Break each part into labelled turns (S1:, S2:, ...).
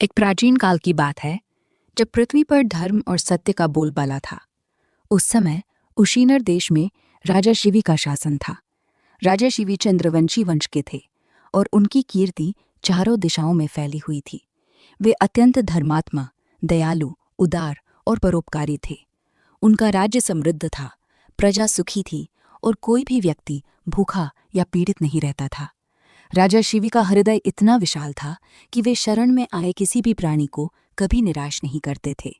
S1: एक प्राचीन काल की बात है जब पृथ्वी पर धर्म और सत्य का बोलबाला था। उस समय उशीनर देश में राजा शिवी का शासन था। राजा शिवी चंद्रवंशी वंश के थे और उनकी कीर्ति चारों दिशाओं में फैली हुई थी। वे अत्यंत धर्मात्मा, दयालु, उदार और परोपकारी थे। उनका राज्य समृद्ध था, प्रजा सुखी थी और कोई भी व्यक्ति भूखा या पीड़ित नहीं रहता था। राजा शिवी का हृदय इतना विशाल था कि वे शरण में आए किसी भी प्राणी को कभी निराश नहीं करते थे।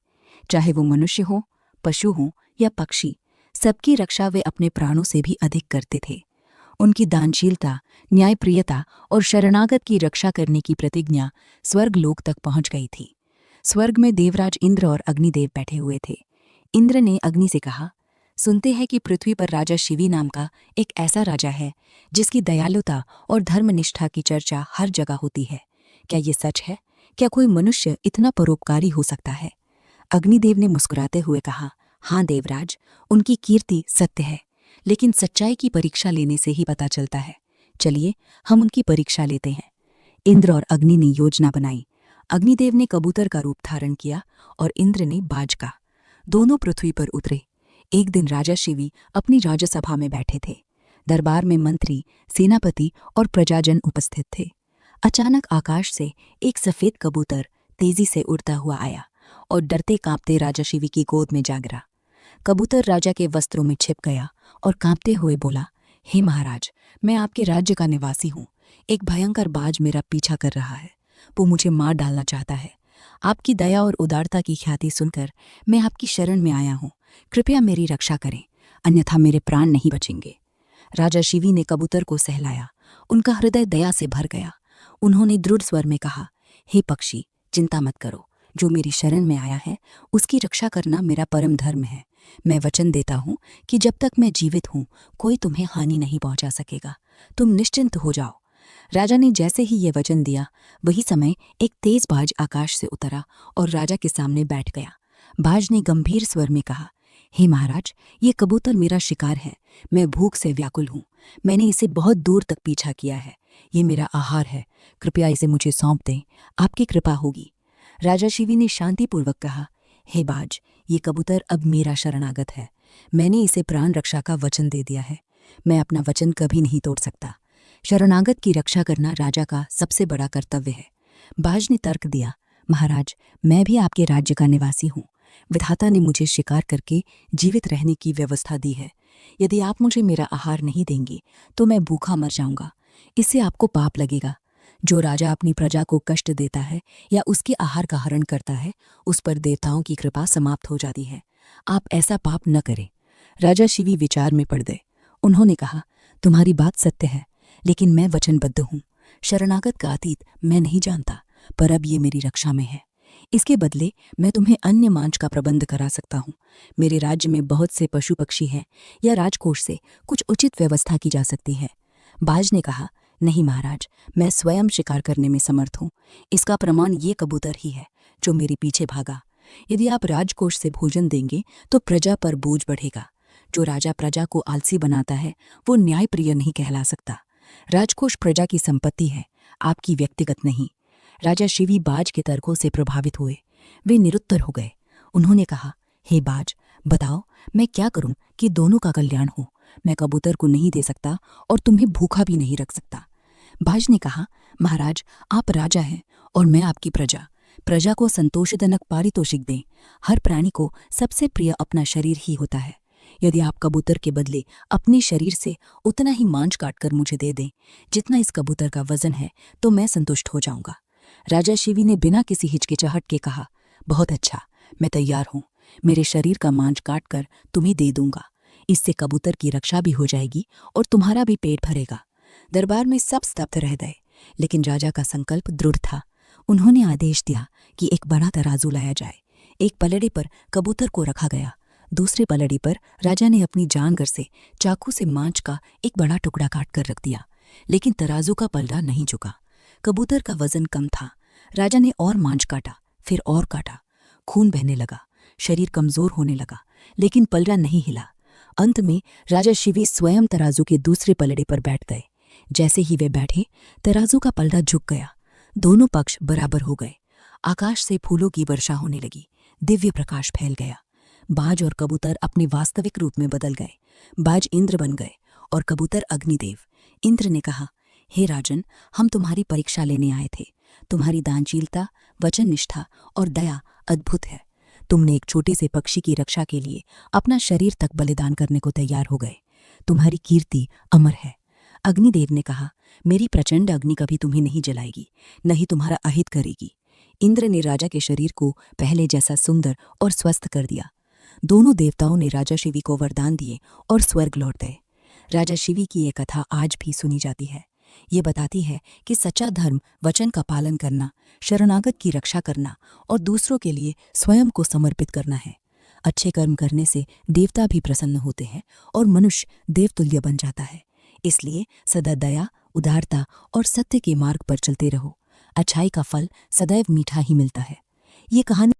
S1: चाहे वो मनुष्य हो, पशु हो या पक्षी, सबकी रक्षा वे अपने प्राणों से भी अधिक करते थे। उनकी दानशीलता, न्यायप्रियता और शरणागत की रक्षा करने की प्रतिज्ञा स्वर्ग लोक तक पहुंच गई थी। स्वर्ग में देवराज इंद्र और अग्निदेव बैठे हुए थे। इंद्र ने अग्नि से कहा, सुनते हैं कि पृथ्वी पर राजा शिवी नाम का एक ऐसा राजा है जिसकी दयालुता और धर्मनिष्ठा की चर्चा हर जगह होती है। क्या ये सच है? क्या कोई मनुष्य इतना परोपकारी हो सकता है? अग्निदेव ने मुस्कुराते हुए कहा, हाँ देवराज, उनकी कीर्ति सत्य है, लेकिन सच्चाई की परीक्षा लेने से ही पता चलता है। चलिए हम उनकी परीक्षा लेते हैं। इंद्र और अग्नि ने योजना बनाई। अग्निदेव ने कबूतर का रूप धारण किया और इंद्र ने बाज का। दोनों पृथ्वी पर उतरे। एक दिन राजा शिवी अपनी राजसभा में बैठे थे। दरबार में मंत्री, सेनापति और प्रजाजन उपस्थित थे। अचानक आकाश से एक सफेद कबूतर तेजी से उड़ता हुआ आया और डरते कांपते राजा शिवी की गोद में जा गिरा। कबूतर राजा के वस्त्रों में छिप गया और कांपते हुए बोला, हे महाराज, मैं आपके राज्य का निवासी हूँ। एक भयंकर बाज मेरा पीछा कर रहा है। वो मुझे मार डालना चाहता है। आपकी दया और उदारता की ख्याति सुनकर मैं आपकी शरण में आया हूँ। कृपया मेरी रक्षा करें, अन्यथा मेरे प्राण नहीं बचेंगे। राजा शिवी ने कबूतर को सहलाया। उनका हृदय दया से भर गया। उन्होंने दृढ़ स्वर में कहा, हे पक्षी, चिंता मत करो। जो मेरी शरण में आया है उसकी रक्षा करना मेरा परम धर्म है। मैं वचन देता हूँ कि जब तक मैं जीवित हूँ कोई तुम्हें हानि नहीं पहुंचा सकेगा। तुम निश्चिंत हो जाओ। राजा ने जैसे ही ये वचन दिया, वही समय एक तेज बाज आकाश से उतरा और राजा के सामने बैठ गया। बाज ने गंभीर स्वर में कहा, हे महाराज, ये कबूतर मेरा शिकार है। मैं भूख से व्याकुल हूँ। मैंने इसे बहुत दूर तक पीछा किया है। ये मेरा आहार है। कृपया इसे मुझे सौंप दें, आपकी कृपा होगी। राजा शिवी ने शांतिपूर्वक कहा, हे बाज, ये कबूतर अब मेरा शरणागत है। मैंने इसे प्राण रक्षा का वचन दे दिया है। मैं अपना वचन कभी नहीं तोड़ सकता। शरणागत की रक्षा करना राजा का सबसे बड़ा कर्तव्य है। बाज ने तर्क दिया, महाराज, मैं भी आपके राज्य का निवासी हूँ। विधाता ने मुझे शिकार करके जीवित रहने की व्यवस्था दी है। यदि आप मुझे मेरा आहार नहीं देंगे तो मैं भूखा मर जाऊंगा। इससे आपको पाप लगेगा। जो राजा अपनी प्रजा को कष्ट देता है या उसके आहार का हरण करता है, उस पर देवताओं की कृपा समाप्त हो जाती है। आप ऐसा पाप न करें। राजा शिवी विचार में पड़ गए। उन्होंने कहा, तुम्हारी बात सत्य है, लेकिन मैं वचनबद्ध हूँ। शरणागत का अतीत मैं नहीं जानता, पर अब ये मेरी रक्षा में है। इसके बदले मैं तुम्हें अन्य मांस का प्रबंध करा सकता हूँ। मेरे राज्य में बहुत से पशु पक्षी हैं, या राजकोष से कुछ उचित व्यवस्था की जा सकती है। बाज ने कहा, नहीं महाराज, मैं स्वयं शिकार करने में समर्थ हूँ। इसका प्रमाण ये कबूतर ही है जो मेरे पीछे भागा। यदि आप राजकोष से भोजन देंगे तो प्रजा पर बोझ बढ़ेगा। जो राजा प्रजा को आलसी बनाता है वो न्यायप्रिय नहीं कहला सकता। राजकोष प्रजा की संपत्ति है, आपकी व्यक्तिगत नहीं। राजा शिवी बाज के तर्कों से प्रभावित हुए। वे निरुत्तर हो गए। उन्होंने कहा, हे बाज, बताओ मैं क्या करूं कि दोनों का कल्याण हो। मैं कबूतर को नहीं दे सकता और तुम्हें भूखा भी नहीं रख सकता। बाज ने कहा, महाराज, आप राजा हैं और मैं आपकी प्रजा। प्रजा को संतोषजनक पारितोषिक दें। हर प्राणी को सबसे प्रिय अपना शरीर ही होता है। यदि आप कबूतर के बदले अपने शरीर से उतना ही मांस काटकर मुझे दे दें जितना इस कबूतर का वजन है, तो मैं संतुष्ट हो जाऊंगा। राजा शिवी ने बिना किसी हिचकिचाहट के कहा, बहुत अच्छा, मैं तैयार हूँ। मेरे शरीर का मांस काटकर तुम्हें दे दूंगा। इससे कबूतर की रक्षा भी हो जाएगी और तुम्हारा भी पेट भरेगा। दरबार में सब स्तब्ध रह गए, लेकिन राजा का संकल्प दृढ़ था। उन्होंने आदेश दिया कि एक बड़ा तराजू लाया जाए। एक पलड़े पर कबूतर को रखा गया। दूसरे पलड़े पर राजा ने अपनी जांघर से चाकू से मांस का एक बड़ा टुकड़ा काट कर रख दिया, लेकिन तराजू का पलड़ा नहीं झुका। कबूतर का वजन कम था। राजा ने और मांस काटा, फिर और काटा। खून बहने लगा, शरीर कमजोर होने लगा, लेकिन पलड़ा नहीं हिला। अंत में राजा शिवी स्वयं तराजू के दूसरे पलड़े पर बैठ गए। जैसे ही वे बैठे, तराजू का पलड़ा झुक गया। दोनों पक्ष बराबर हो गए। आकाश से फूलों की वर्षा होने लगी। दिव्य प्रकाश फैल गया। बाज और कबूतर अपने वास्तविक रूप में बदल गए। बाज इंद्र बन गए और कबूतर अग्निदेव। इंद्र ने कहा, हे राजन, हम तुम्हारी परीक्षा लेने आए थे। तुम्हारी दानशीलता, वचन निष्ठा और दया अद्भुत है। तुमने एक छोटे से पक्षी की रक्षा के लिए अपना शरीर तक बलिदान करने को तैयार हो गए। तुम्हारी कीर्ति अमर है। अग्निदेव ने कहा, मेरी प्रचंड अग्नि कभी तुम्हें नहीं जलाएगी, न ही तुम्हारा अहित करेगी। इंद्र ने राजा के शरीर को पहले जैसा सुंदर और स्वस्थ कर दिया। दोनों देवताओं ने राजा शिवी को वरदान दिए और स्वर्ग लौट गए। राजा शिवी की ये कथा आज भी सुनी जाती है। ये बताती है कि सच्चा धर्म वचन का पालन करना, शरणागत की रक्षा करना और दूसरों के लिए स्वयं को समर्पित करना है। अच्छे कर्म करने से देवता भी प्रसन्न होते हैं और मनुष्य देवतुल्य बन जाता है। इसलिए सदा दया, उदारता और सत्य के मार्ग पर चलते रहो। अच्छाई का फल सदैव मीठा ही मिलता है। ये कहानी